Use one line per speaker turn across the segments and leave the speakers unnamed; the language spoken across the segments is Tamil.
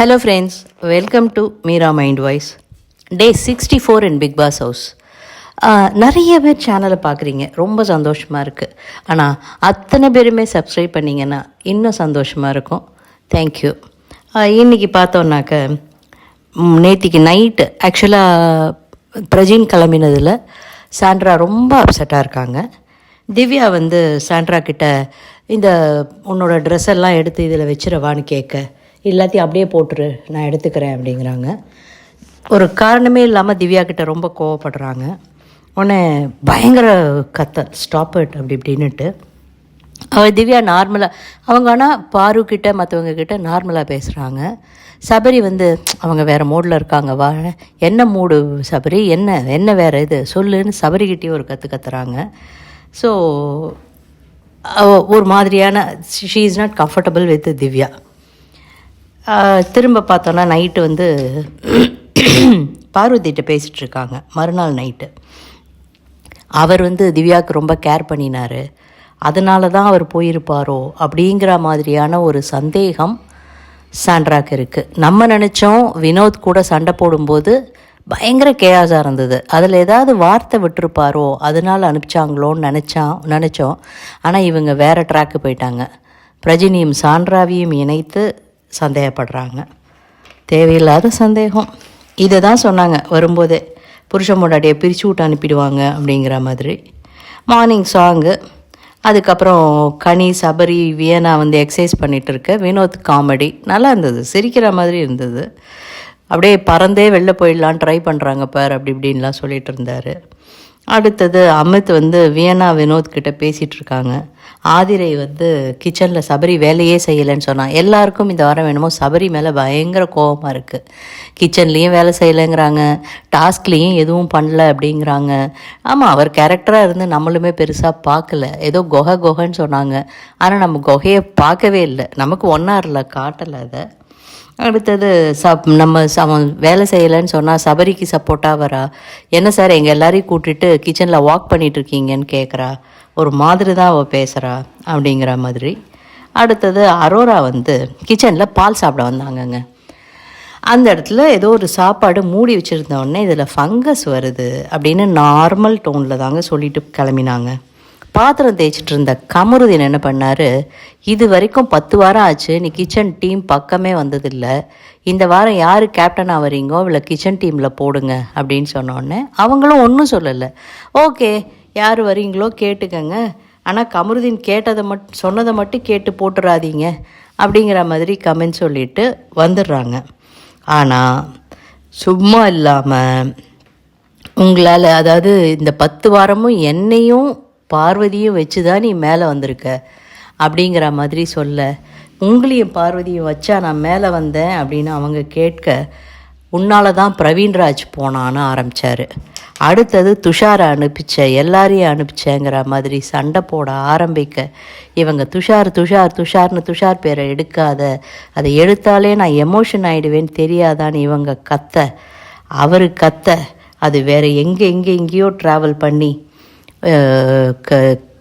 Hello friends, welcome to Meera Mind Voice. Day 64 in Big Boss House. நிறைய பேர் சேனலை பார்க்குறீங்க, ரொம்ப சந்தோஷமாக இருக்குது. ஆனால் அத்தனை பேருமே சப்ஸ்கிரைப் பண்ணிங்கன்னா இன்னும் சந்தோஷமாக இருக்கும். தேங்க்யூ. இன்றைக்கி பார்த்தோன்னாக்க நேற்றுக்கு நைட்டு ஆக்சுவலாக பிரஜின் கிளம்பினதில் சாண்ட்ரா ரொம்ப அப்செட்டாக இருக்காங்க. திவ்யா வந்து சாண்ட்ரா கிட்ட இந்த உன்னோட ட்ரெஸ் எல்லாம் எடுத்து இதில் வச்சிடவான்னு கேட்க, எல்லாத்தையும் அப்படியே போட்டுரு நான் எடுத்துக்கிறேன் அப்படிங்கிறாங்க. ஒரு காரணமே இல்லாமல் திவ்யா கிட்ட ரொம்ப கோவப்படுறாங்க. உடனே பயங்கர கத்தல், ஸ்டாப் இட் அப்படி இப்படின்னுட்டு. அவள் திவ்யா நார்மலாக அவங்க ஆனால் பாரு கிட்ட மற்றவங்க கிட்ட நார்மலாக பேசுகிறாங்க. சபரி வந்து அவங்க வேறு மூடில் இருக்காங்க, வா என்ன மூடு சபரி, என்ன வேறு இது சொல்லுன்னு சபரிக்கிட்டேயும் ஒரு கற்றுறாங்க. ஸோ ஒரு மாதிரியான she is not comfortable with Divya. திரும்ப பார்த்தோன்னா நைட்டு வந்து பார்வதிகிட்ட பேசிகிட்ருக்காங்க. மறுநாள் நைட்டு அவர் வந்து திவ்யாவுக்கு ரொம்ப கேர் பண்ணினார், அதனால தான் அவர் போயிருப்பாரோ அப்படிங்கிற மாதிரியான ஒரு சந்தேகம் சாண்ட்ராக்கு இருக்குது. நம்ம நினச்சோம் வினோத் கூட சண்டை போடும்போது பயங்கர கேஸாக இருந்தது, அதில் ஏதாவது வார்த்தை விட்டுருப்பாரோ அதனால் அனுப்பிச்சாங்களோன்னு நினச்சோம். ஆனால் இவங்க வேறு ட்ராக்கு போயிட்டாங்க. பிரஜினியும் சாண்ட்ராவையும் இணைத்து சந்தேகப்படுறாங்க. தேவையில்லாத சந்தேகம். இதை தான் சொன்னாங்க வரும்போதே, புருஷன் பொண்டாட்டியை பிரித்து விட்டு அனுப்பிடுவாங்க அப்படிங்கிற மாதிரி. மார்னிங் சாங்கு, அதுக்கப்புறம் கனி சபரி வியனா வந்து எக்ஸசைஸ் பண்ணிகிட்டு இருக்க, வினோத் காமெடி நல்லா இருந்தது, சிரிக்கிற மாதிரி இருந்தது. அப்படியே பறந்தே வெளில போயிடலான்னு ட்ரை பண்ணுறாங்க பார் அப்படி இப்படின்லாம் சொல்லிகிட்டு இருந்தார். அடுத்தது அமித் வந்து வியனா வினோத் கிட்ட பேசிகிட்டு இருக்காங்க. ஆதிரை வந்து கிச்சனில் சபரி வேலையே செய்யலைன்னு சொன்னான். எல்லாருக்கும் இந்த வாரம் வேணுமோ சபரி மேலே பயங்கர கோபமாக இருக்குது. கிச்சன்லேயும் வேலை செய்யலைங்கிறாங்க, டாஸ்க்லேயும் எதுவும் பண்ணல அப்படிங்கிறாங்க. ஆமாம், அவர் கேரக்டராக இருந்து நம்மளுமே பெருசாக பார்க்கல, ஏதோ குகைன்னு சொன்னாங்க. ஆனால் நம்ம குகையை பார்க்கவே இல்லை, நமக்கு ஒன்றாரில் காட்டலை அதை. அடுத்தது நம்ம அவன் வேலை செய்யலைன்னு சொன்னால் சபரிக்கு சப்போர்ட்டாக வரா. என்ன சார் எங்கள் எல்லாரையும் கூட்டிட்டு கிச்சனில் வாக் பண்ணிகிட்ருக்கீங்கன்னு கேட்குறா. ஒரு மாதிரி தான் அவள் பேசுகிறா அப்படிங்கிற மாதிரி. அடுத்தது அரோரா வந்து கிச்சனில் பால் சாப்பிட வந்தாங்கங்க. அந்த இடத்துல ஏதோ ஒரு சாப்பாடு மூடி வச்சுருந்தோடனே இதில் ஃபங்கஸ் வருது அப்படின்னு நார்மல் டோனில் தாங்க சொல்லிட்டு கிளம்பினாங்க. பாத்திரம் தேய்ச்சிட்டு இருந்த கமருதீன் என்ன பண்ணார், இது வரைக்கும் 10 வாரம் ஆச்சு நீ கிச்சன் டீம் பக்கமே வந்ததில்லை, இந்த வாரம் யார் கேப்டனாக வரீங்கோ இவளை கிச்சன் டீமில் போடுங்க அப்படின்னு சொன்னோடனே அவங்களும் ஒன்றும் சொல்லலை. ஓகே யார் வரீங்களோ கேட்டுக்கங்க, ஆனால் கமருதீன் சொன்னதை மட்டும் கேட்டு போட்டுறாதீங்க அப்படிங்கிற மாதிரி கமெண்ட் சொல்லிட்டு வந்துடுறாங்க. ஆனால் சும்மா இல்லாமல் உங்களால், அதாவது இந்த 10 வாரமும் என்னையும் பார்வதியும் வச்சு தான் நீ மேலே வந்திருக்க அப்படிங்கிற மாதிரி சொல்ல, உங்களையும் பார்வதியும் வச்சா நான் மேலே வந்தேன் அப்படின்னு அவங்க கேட்க, உன்னால தான் பிரவீன்ராஜ் போனான்னு ஆரம்பித்தார். அடுத்தது துஷாரை எல்லாரையும் அனுப்பிச்சேங்கிற மாதிரி சண்டை போட ஆரம்பிக்க, இவங்க துஷார்னு துஷார் பேரை எடுக்காத, அதை எடுத்தாலே நான் எமோஷன் ஆகிடுவேன்னு தெரியாதான்னு இவங்க அவர் அது வேறு எங்கேயோ ட்ராவல் பண்ணி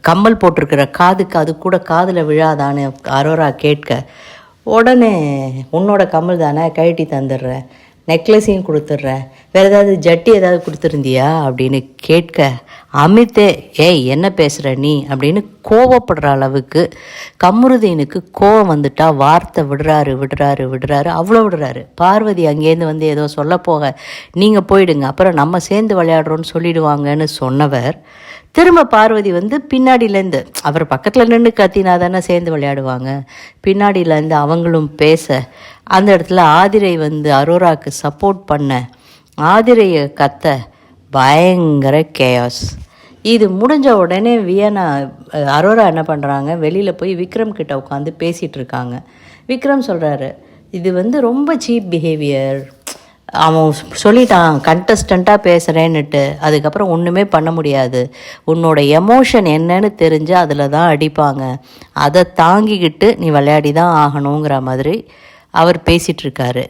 கம்மல் போட்டிருக்கிற காதுக்கு அது கூட காதில் விழாதான்னு அரோரா கேட்க, உடனே உன்னோட கம்மல் தானே கழட்டி தந்துடுறேன், நெக்லஸையும் கொடுத்துட்றேன், வேறு ஏதாவது ஜட்டி ஏதாவது கொடுத்துருந்தியா அப்படின்னு கேட்க, அமித்தே ஏய் என்ன பேசுகிற நீ அப்படின்னு கோவப்படுற அளவுக்கு கமருதீனுக்கு கோவம் வந்துட்டா வார்த்தை விடுறாரு, அவ்வளோ விடுறாரு. பார்வதி அங்கேருந்து வந்து ஏதோ சொல்ல போக, நீங்கள் போயிடுங்க அப்புறம் நம்ம சேர்ந்து விளையாடுறோன்னு சொல்லிடுவாங்கன்னு சொன்னவர், திரும்ப பார்வதி வந்து பின்னாடியிலேருந்து, அவர் பக்கத்தில் நின்று கத்தினா தானே சேர்ந்து விளையாடுவாங்க, பின்னாடியிலேருந்து அவங்களும் பேச, அந்த இடத்துல ஆதிரை வந்து அரோராவுக்கு சப்போர்ட் பண்ண, ஆதிரையை பயங்கர கேயாஸ். இது முடிஞ்ச உடனே அரோரா என்ன பண்ணுறாங்க, வெளியில் போய் விக்ரம் கிட்ட உட்காந்து பேசிகிட்டு இருக்காங்க. விக்ரம் சொல்கிறாரு, இது வந்து ரொம்ப சீப் பிஹேவியர், அவன் சொல்லிட்டான் கண்டஸ்டண்ட்டாக பேசுகிறேன்னுட்டு, அதுக்கப்புறம் ஒன்றுமே பண்ண முடியாது, உன்னோட எமோஷன் என்னன்னு தெரிஞ்சு அதில் தான் அடிப்பாங்க, அதை தாங்கிக்கிட்டு நீ விளையாடி தான் ஆகணுங்கிற மாதிரி அவர் பேசிகிட்ருக்காரு.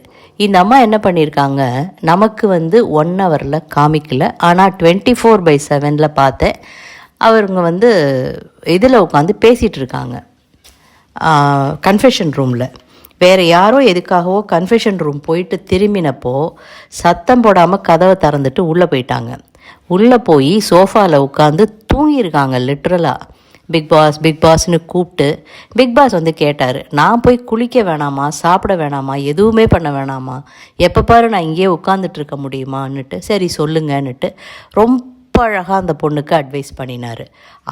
இந்த அம்மா என்ன பண்ணியிருக்காங்க, நமக்கு வந்து 1 ஹவரில் காமிக்கல, ஆனால் 24/7 பார்த்தேன். அவருங்க வந்து இதில் உட்காந்து பேசிகிட்டு இருக்காங்க கன்ஃபெஷன் ரூமில். வேறு யாரோ எதுக்காகவோ கன்ஃபெஷன் ரூம் போயிட்டு திரும்பினப்போ சத்தம் போடாமல் கதவை திறந்துட்டு உள்ளே போயிட்டாங்க. உள்ளே போய் சோஃபாவில் உட்காந்து தூங்கியிருக்காங்க லிட்ரலாக. பிக் பாஸ்னு கூப்பிட்டு பிக் பாஸ் வந்து கேட்டார், நான் போய் குளிக்க வேணாமா, சாப்பிட வேணாமா, எதுவுமே பண்ண வேணாமா, எப்போ பாரு நான் இங்கேயே உட்காந்துட்டு இருக்க முடியுமான்னுட்டு, சரி சொல்லுங்கன்னுட்டு ரொம்ப அழகாக அந்த பொண்ணுக்கு அட்வைஸ் பண்ணினார்.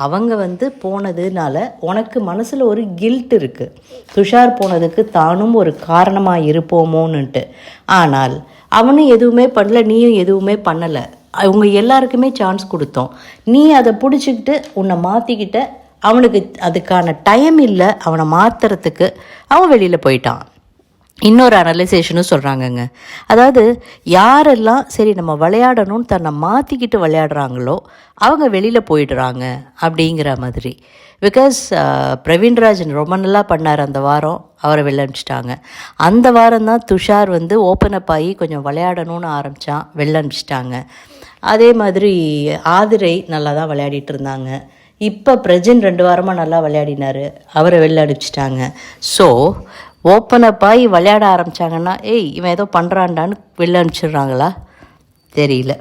அவங்க வந்து போனதுனால உனக்கு மனசில் ஒரு கில்ட் இருக்குது, துஷார் போனதுக்கு தானும் ஒரு காரணமாக இருப்போமோன்னுட்டு. ஆனால் அவனும் எதுவுமே பண்ணல, நீயும் எதுவுமே பண்ணலை. அவங்க எல்லாருக்குமே சான்ஸ் கொடுத்தோம். நீ அதை பிடிச்சிக்கிட்டு உன்னை மாற்றிக்கிட்ட. அவனுக்கு அதுக்கான டைம் இல்லை, அவனை மாற்றுறதுக்கு அவன் வெளியில் போயிட்டான். இன்னொரு அனலைசேஷனும் சொல்கிறாங்கங்க. அதாவது யாரெல்லாம் சரி நம்ம விளையாடணும்னு தன்னை மாற்றிக்கிட்டு விளையாடுறாங்களோ அவங்க வெளியில் போயிடுறாங்க அப்படிங்கிற மாதிரி. பிகாஸ் பிரவீன்ராஜன் ரொம்ப நல்லா பண்ணார் அந்த வாரம், அவரை வெளில அனுப்பிச்சிட்டாங்க. அந்த வாரம் தான் துஷார் வந்து ஓப்பன் அப் ஆகி கொஞ்சம் விளையாடணும்னு ஆரம்பித்தான், வெளில அனுப்பிச்சிட்டாங்க. அதே மாதிரி ஆதிரை நல்லா தான் விளையாடிட்டு இருந்தாங்க. இப்போ பிரஜன் 2 வாரமாக நல்லா விளையாடினார், அவரை வெளில அனுப்பிச்சிட்டாங்க. ஸோ ஓப்பன் அப் ஆகி விளையாட ஆரம்பித்தாங்கன்னா இவன் ஏதோ பண்ணுறான்டான்னு வெளில அனுப்பிச்சிடுறாங்களா தெரியல.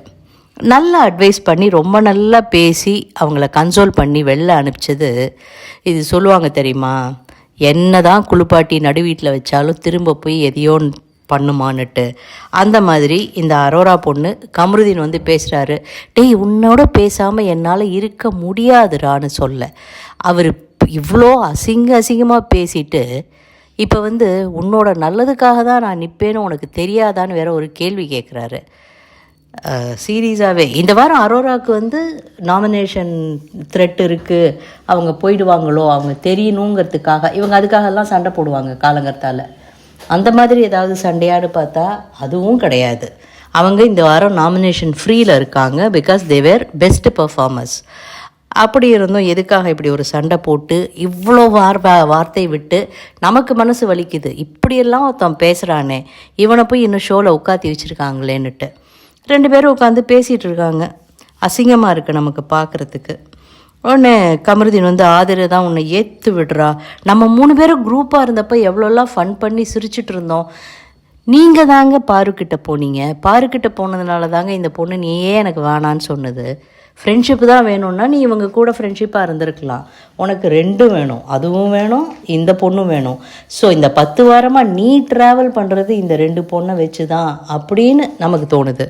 நல்லா அட்வைஸ் பண்ணி ரொம்ப நல்லா பேசி அவங்கள கன்சோல் பண்ணி வெளில அனுப்பிச்சது. இது சொல்லுவாங்க தெரியுமா, என்ன தான் குளிப்பாட்டி நடு வீட்டில் வச்சாலும் திரும்ப போய் எதையோ பண்ணுமான்னுட்டு. அந்த மாதிரி இந்த அரோரா பொண்ணு கமருதீன் வந்து பேசுகிறாரு, உன்னோட பேசாமல் என்னால் இருக்க முடியாதுடான்னு சொல்ல. அவர் இவ்வளோ அசிங்கமாக பேசிட்டு இப்போ வந்து உன்னோட நல்லதுக்காக தான் நான் நிற்பேன்னு உனக்கு தெரியாதான்னு வேற ஒரு கேள்வி கேட்குறாரு. சீரியஸாகவே இந்த வாரம் அரோராவுக்கு வந்து நாமினேஷன் த்ரெட் இருக்குது, அவங்க போயிடுவாங்களோ அவங்க தெரியணுங்கிறதுக்காக இவங்க அதுக்காகலாம் சண்டை போடுவாங்க காலங்கத்தால். அந்த மாதிரி ஏதாவது சண்டையாடு பார்த்தா அதுவும் கிடையாது. அவங்க இந்த வாரம் நாமினேஷன் ஃப்ரீயில் இருக்காங்க, because they were best performers. அப்படி இருந்தும் எதுக்காக இப்படி ஒரு சண்டை போட்டு இவ்வளோ வார்த்தை விட்டு நமக்கு மனசு வலிக்குது. இப்படியெல்லாம் ஒருத்தன் பேசுகிறானே, இவனை போய் இன்னும் ஷோவில் உட்காத்தி வச்சுருக்காங்களேன்னுட்டு 2 பேரும் உட்காந்து பேசிகிட்டு இருக்காங்க. அசிங்கமாக இருக்குது நமக்கு பார்க்குறதுக்கு. உடனே கமருதீன் வந்து ஆதிரை தான் உன்னை ஏற்று விடுறா, நம்ம 3 பேரும் குரூப்பாக இருந்தப்போ எவ்வளோலாம் ஃபன் பண்ணி சிரிச்சிட்டு இருந்தோம், நீங்கள் தாங்க பாருக்கிட்ட போனீங்க, பாருக்கிட்ட போனதுனால தாங்க இந்த பொண்ணு நீயே எனக்கு வேணான்னு சொன்னது. ஃப்ரெண்ட்ஷிப்பு தான் வேணும்னா நீ இவங்க கூட ஃப்ரெண்ட்ஷிப்பாக இருந்திருக்கலாம். உனக்கு 2 வேணும், அதுவும் வேணும், இந்த பொண்ணும் வேணும். ஸோ இந்த 10 வாரமாக நீ ட்ராவல் பண்ணுறது இந்த 2 பொண்ணை வச்சு தான் அப்படின்னு நமக்கு தோணுது.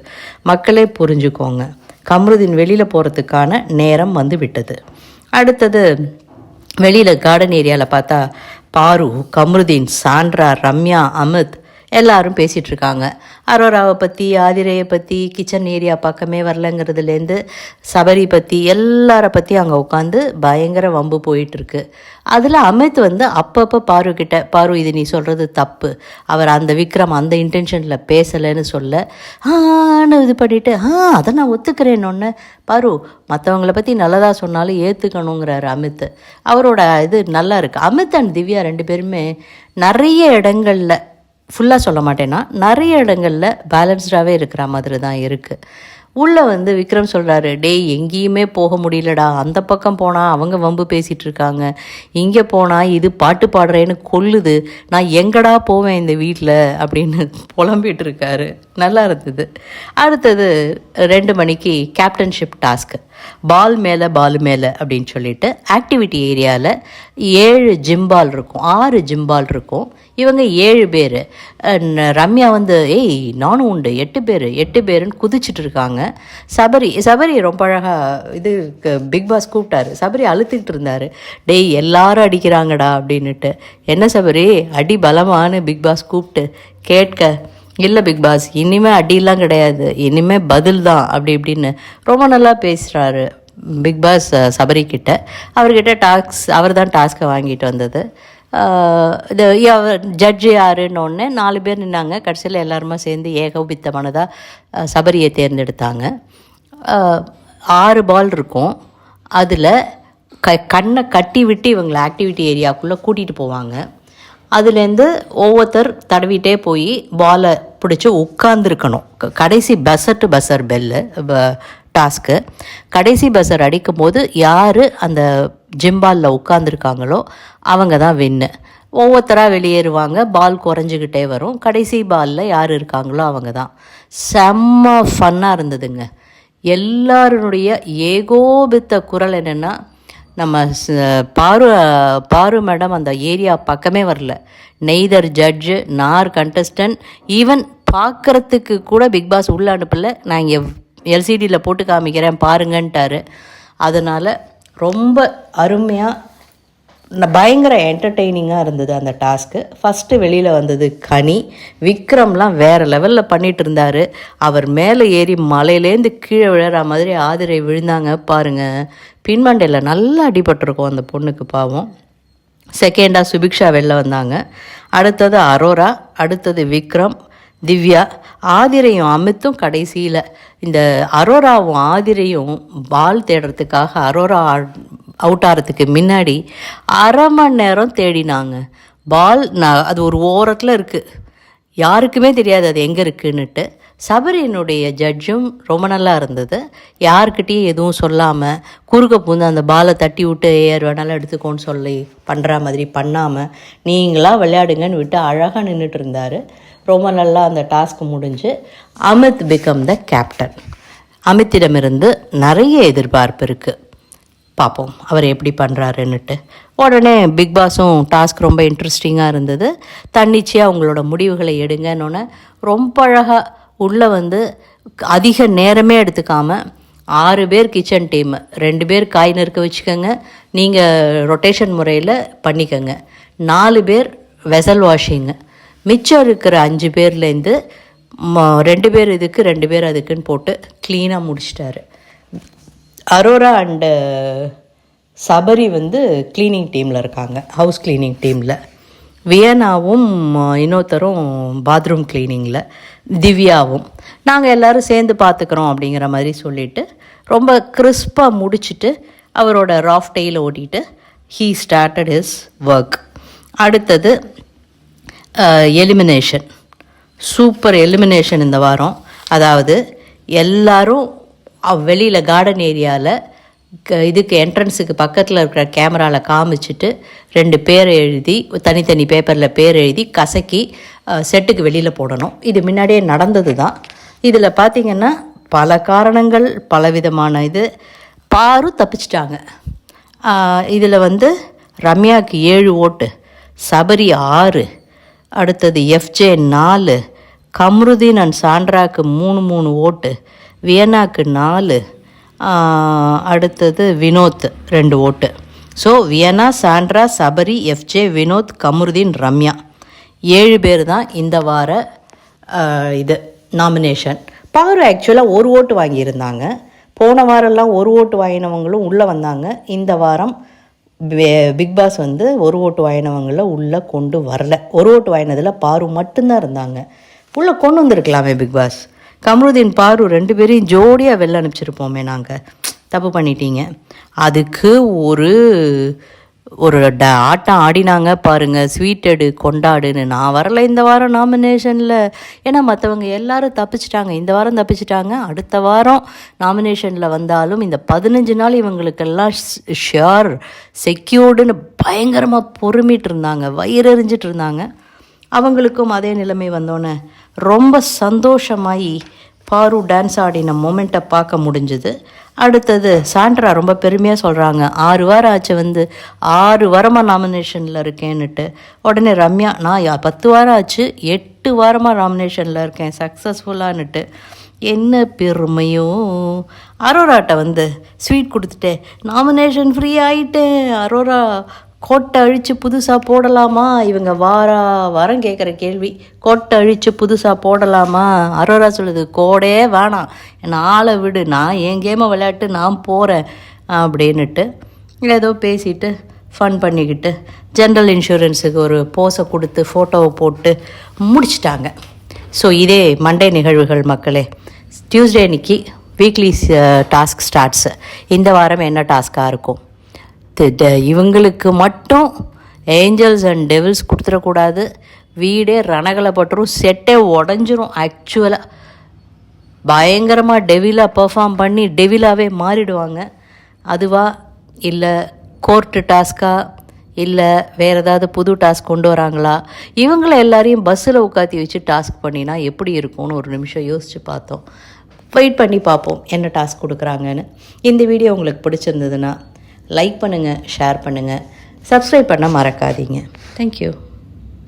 மக்களே புரிஞ்சுக்கோங்க, கமருதீன் வெளியில் போகிறதுக்கான நேரம் வந்து விட்டது. அடுத்தது வெளியில் கார்டன் ஏரியாவில் பார்த்தா பாரு, கமருதீன், சாண்ட்ரா, ரம்யா, அமித் எல்லாரும் பேசிகிட்ருக்காங்க. அரோராவை பற்றி, ஆதிரையை பற்றி, கிச்சன் ஏரியா பக்கமே வரலங்கிறதுலேருந்து சபரி பற்றி எல்லாரை பற்றி அங்கே உட்காந்து பயங்கர வம்பு போயிட்டுருக்கு. அதில் அமித் வந்து அப்பப்போ பாருக்கிட்ட, பாரு இது நீ சொல்கிறது தப்பு, அவர் அந்த விக்ரம் அந்த இன்டென்ஷனில் பேசலைன்னு சொல்ல இது பண்ணிவிட்டு அதை நான் ஒத்துக்கிறேன்னு. பாரு மற்றவங்கள பற்றி நல்லதாக சொன்னாலும் ஏற்றுக்கணுங்கிறாரு அமித். அவரோட இது நல்லா இருக்குது. அமித் அண்ட் திவ்யா 2 பேருமே நிறைய இடங்களில், ஃபுல்லாக சொல்ல மாட்டேன்னா நிறைய இடங்களில் பேலன்ஸ்டாகவே இருக்கிற மாதிரி தான் இருக்குது. உள்ளே வந்து விக்ரம் சொல்கிறாரு, எங்கேயுமே போக முடியலடா, அந்த பக்கம் போனால் அவங்க வம்பு பேசிகிட்டு இருக்காங்க, இங்கே போனால் இது பாட்டு பாடுறேன்னு கொல்லுது, நான் எங்கடா போவேன் இந்த வீட்டில் அப்படின்னு புலம்பிகிட்டு இருக்காரு. நல்லா இருந்தது. அடுத்தது 2 மணிக்கு கேப்டன்ஷிப் டாஸ்க்கு, பால் மேலே அப்படின்னு சொல்லிட்டு ஆக்டிவிட்டி ஏரியாவில் 7 ஜிம்பால் இருக்கும், 6 ஜிம்பால் இருக்கும். இவங்க 7 பேர். ரம்யா வந்து நானும் உண்டு 8 பேருன்னு குதிச்சுட்டு இருக்காங்க. சபரி ரொம்ப அழகாக இது பிக் பாஸ் கூப்பிட்டாரு. சபரி அழுத்திக்கிட்டு இருந்தார், எல்லாரும் அடிக்கிறாங்கடா அப்படின்னுட்டு. என்ன சபரி அடி பலமானு பிக் பாஸ் கூப்பிட்டு கேட்க, இல்லை பிக் பாஸ் இனிமேல் அடியெல்லாம் கிடையாது, இனிமேல் பதில் தான் அப்படி இப்படின்னு ரொம்ப நல்லா பேசுகிறாரு பிக் பாஸ் சபரிக்கிட்ட. அவர்கிட்ட அவர் தான் டாஸ்க்கை வாங்கிட்டு வந்தது. இது ஜட்ஜு யாருன்னு 4 பேர் நின்னாங்க. கடைசியில் எல்லாருமா சேர்ந்து ஏகோபித்தமானதாக சபரியை தேர்ந்தெடுத்தாங்க. 6 பால் இருக்கும். அதில் கண்ணை கட்டி விட்டு இவங்களை ஆக்டிவிட்டி ஏரியாவுக்குள்ளே கூட்டிகிட்டு போவாங்க. அதுலேருந்து ஒவ்வொருத்தர் தடவிட்டே போய் பாலை பிடிச்சி உட்காந்துருக்கணும். கடைசி பஸர் பெல்லு டாஸ்க்கு. கடைசி பஸர் அடிக்கும் போது யார் அந்த ஜிம்பாலில் உட்காந்துருக்காங்களோ அவங்க தான் வின்னு. ஒவ்வொருத்தராக வெளியேறுவாங்க. பால் குறைஞ்சிக்கிட்டே வரும். கடைசி பாலில் யார் இருக்காங்களோ அவங்க தான். செம்ம ஃபன்னாக இருந்ததுங்க. எல்லாருடைய ஏகோபித்த குரல் என்னென்னா, நம்ம பாரு மேடம் அந்த ஏரியா பக்கமே வரல. நெய்தர் ஜட்ஜு நார் கண்டஸ்டன்ட் ஈவன் பார்க்குறதுக்கு கூட பிக் பாஸ் உள்ளே அனுப்பலை. நான் இங்கே எல்சிடியில் போட்டு காமிக்கிறேன் பாருங்கன்ட்டார். அதனால் ரொம்ப அருமையாக பயங்கர என்டர்டெய்னிங்காக இருந்தது அந்த டாஸ்க்கு. ஃபஸ்ட்டு வெளியில் வந்தது கனி. விக்ரம்லாம் வேறு லெவலில் பண்ணிகிட்டு இருந்தார். அவர் மேலே ஏறி மலையிலேருந்து கீழே விழுற மாதிரி ஆதிரை விழுந்தாங்க பாருங்கள். பின்மண்டையில் நல்லா அடிபட்டிருக்கும் அந்த பொண்ணுக்கு பாவம். செகண்டாக சுபிக்ஷா வெளில வந்தாங்க. அடுத்தது அரோரா, அடுத்தது விக்ரம், திவ்யா, ஆதிரையும் அமித்தும் கடைசியில். இந்த அரோராவும் ஆதிரையும் பால் தேடுறதுக்காக அரோரா அவுட் ஆகிறதுக்கு முன்னாடி அரை மணி நேரம் தேடினாங்க. பால் அது ஒரு ஓரத்தில் இருக்குது, யாருக்குமே தெரியாது அது எங்கே இருக்குன்னுட்டு. சபரியினுடைய ஜட்ஜும் ரொம்ப நல்லா இருந்தது. யாருக்கிட்டேயும் எதுவும் சொல்லாமல் குறுக்க பூந்து அந்த பாலை தட்டி விட்டு ஏர் வேணாலும் எடுத்துக்கோன்னு சொல்லி பண்ணுற மாதிரி பண்ணாமல் நீங்களாக விளையாடுங்கன்னு விட்டு அழகாக நின்றுட்டு இருந்தார். ரொம்ப நல்லா அந்த டாஸ்க் முடிஞ்சு அமித் பிகம் த கேப்டன். அமித்திடமிருந்து நிறைய எதிர்பார்ப்பு இருக்குது. பார்ப்போம் அவர் எப்படி பண்ணுறாருன்னுட்டு. உடனே பிக் பாஸும் டாஸ்க் ரொம்ப இன்ட்ரெஸ்டிங்காக இருந்தது. தன்னிச்சையாக உங்களோட முடிவுகளை எடுங்கன்னொன்னே ரொம்ப அழகாக உள்ளே வந்து அதிக நேரமே எடுத்துக்காமல் 6 பேர் கிச்சன் டீம், 2 பேர் காய் நறுக்க வச்சுக்கோங்க, நீங்கள் ரொட்டேஷன் முறையில் பண்ணிக்கோங்க. 4 பேர் வெசல் வாஷிங்கு, மிச்சம் இருக்கிற 5 பேர்லேருந்து 2 பேர் இதுக்கு 2 பேர் அதுக்குன்னு போட்டு க்ளீனாக முடிச்சிட்டாரு. அரோரா அண்டு சபரி வந்து க்ளீனிங் டீமில் இருக்காங்க, ஹவுஸ் க்ளீனிங் டீமில். வியனாவும் இன்னொருத்தரும் பாத்ரூம் க்ளீனிங்கில், திவ்யாவும். நாங்கள் எல்லோரும் சேர்ந்து பார்த்துக்குறோம் அப்படிங்கிற மாதிரி சொல்லிவிட்டு ரொம்ப கிறிஸ்பாக முடிச்சுட்டு அவரோட ராஃப் டெயில் ஓட்டிட்டு ஹீ ஸ்டார்டட் ஹிஸ் ஒர்க். அடுத்தது எலிமினேஷன். சூப்பர் எலிமினேஷன் இந்த வாரம். அதாவது எல்லாரும் வெளியில் கார்டன் ஏரியாவில் இதுக்கு என்ட்ரன்ஸுக்கு பக்கத்தில் இருக்கிற கேமராவில் காமிச்சிட்டு 2 பேர் எழுதி தனித்தனி பேப்பரில் பேர் எழுதி கசக்கி செட்டுக்கு வெளியில் போடணும். இது முன்னாடியே நடந்தது தான். இதில் பார்த்திங்கன்னா பல காரணங்கள், பலவிதமான இது. பாரு தப்பிச்சிட்டாங்க. இதில் வந்து ரம்யாவுக்கு 7 ஓட்டு, சபரி 6, அடுத்தது எஃப்ஜே 4, கம்ருதீன் அண்ட் சாண்ட்ராக்கு 3 ஓட்டு, வியனாக்கு 4, அடுத்தது வினோத் 2 ஓட்டு. So வியனா, Sandra, Sabari, FJ, Vinod, Kamaruddin, Ramya 7 பேர் தான் இந்த வார இது நாமினேஷன். பாரு ஆக்சுவலாக 1 ஓட்டு வாங்கியிருந்தாங்க. போன வாரம்லாம் 1 ஓட்டு வாங்கினவங்களும் உள்ளே வந்தாங்க. இந்த வாரம் பிக் பாஸ் வந்து 1 ஓட்டு வாங்கினவங்கள உள்ளே கொண்டு வரல. 1 ஓட்டு வாங்கினதில் பாரு மட்டும்தான் இருந்தாங்க. உள்ளே கொண்டு வந்திருக்கலாமே பிக் பாஸ். கமருதீன் பாரு 2 பேரையும் ஜோடியாக வெளில அனுப்பிச்சிருப்போமே. நாங்கள் தப்பு பண்ணிட்டீங்க. அதுக்கு ஒரு ஆட்டம் ஆடினாங்க பாருங்கள், ஸ்வீட் எடு கொண்டாடுன்னு. நான் வரல இந்த வாரம் நாமினேஷனில், ஏன்னா மற்றவங்க எல்லோரும் தப்பிச்சிட்டாங்க. இந்த வாரம் தப்பிச்சிட்டாங்க. அடுத்த வாரம் நாமினேஷனில் வந்தாலும் இந்த 15 நாள் இவங்களுக்கெல்லாம் ஷியோர் செக்யூர்டுன்னு பயங்கரமாக பொறுமிட்டு இருந்தாங்க, வயிறெறிஞ்சிட்டு இருந்தாங்க. அவங்களுக்கும் அதே நிலைமை வந்தோன்னே ரொம்ப சந்தோஷமாகி பாரு டான்ஸ் ஆடின மொமெண்ட்டை பார்க்க முடிஞ்சுது. அடுத்தது சாண்ட்ரா ரொம்ப பெருமையாக சொல்கிறாங்க, 6 வாரம் ஆச்சு வந்து 6 வாரமாக நாமினேஷனில் இருக்கேன்னுட்டு. உடனே ரம்யா, நான் 10 வாரம் ஆச்சு 8 வாரமாக நாமினேஷனில் இருக்கேன் சக்ஸஸ்ஃபுல்லான்னுட்டு. என்ன பெருமையோ. அரோராட்ட வந்து ஸ்வீட் கொடுத்துட்டேன், நாமினேஷன் ஃப்ரீ ஆகிட்டேன். அரோரா கோட்டை அழித்து புதுசாக போடலாமா? இவங்க வாரம் கேட்குற கேள்வி, கோட்டை அழித்து புதுசாக போடலாமா? அரோரா சொல்லுது, கோடே வேணாம், என்னை ஆளை விடு, நான் என் கேமை விளையாட்டு நான் போகிறேன் அப்படின்னுட்டு ஏதோ பேசிட்டு ஃபன் பண்ணிக்கிட்டு ஜென்ரல் இன்சூரன்ஸுக்கு ஒரு போஸை கொடுத்து ஃபோட்டோவை போட்டு முடிச்சிட்டாங்க. ஸோ இதே மண்டே நிகழ்வுகள் மக்களே. டியூஸ்டே அன்னைக்கு வீக்லி டாஸ்க் ஸ்டார்ட்ஸு. இந்த வாரம் என்ன டாஸ்க்காக இருக்கும்? இவங்களுக்கு மட்டும் ஏஞ்சல்ஸ் அண்ட் டெவில்ஸ் கொடுத்துடக்கூடாது. வீடே ரணகலப்பட்டுரும், செட்டே உடஞ்சிரும். ஆக்சுவலாக பயங்கரமாக டெவிலாக பெர்ஃபார்ம் பண்ணி டெவிலாகவே மாறிடுவாங்க. அதுவா இல்லை கோர்ட்டு டாஸ்கா இல்லை வேறு ஏதாவது புது டாஸ்க் கொண்டு வராங்களா, இவங்கள எல்லாரையும் பஸ்ஸில் உட்காத்தி வச்சு டாஸ்க் பண்ணினா எப்படி இருக்கும்னு ஒரு நிமிஷம் யோசித்து பார்த்தோம். வெயிட் பண்ணி பார்ப்போம் என்ன டாஸ்க் கொடுக்குறாங்கன்னு. இந்த வீடியோ உங்களுக்கு பிடிச்சிருந்ததுன்னா லைக் பண்ணுங்கள், ஷேர் பண்ணுங்கள், சப்ஸ்கிரைப் பண்ண மறக்காதீங்க. தேங்க்யூ.